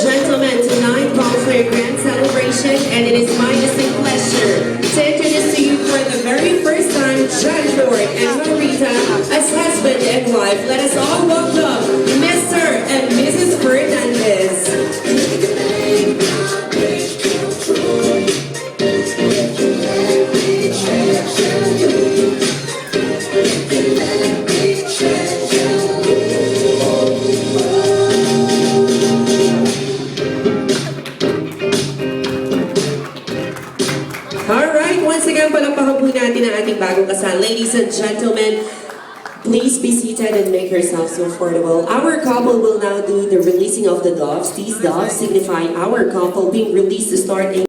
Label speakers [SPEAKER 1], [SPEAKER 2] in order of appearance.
[SPEAKER 1] gentlemen, tonight calls for a grand celebration, and it is my distinct pleasure to introduce to you for the very first time John Ford and Marita as husband and wife. Let us all welcome Mr. and Mrs. Fernandez. Alright, once again, palakpakan po natin ang ating bagong kasal. Ladies and gentlemen, please be seated and make yourselves comfortable. Our couple will now do the releasing of the doves. These doves signify our couple being released to start a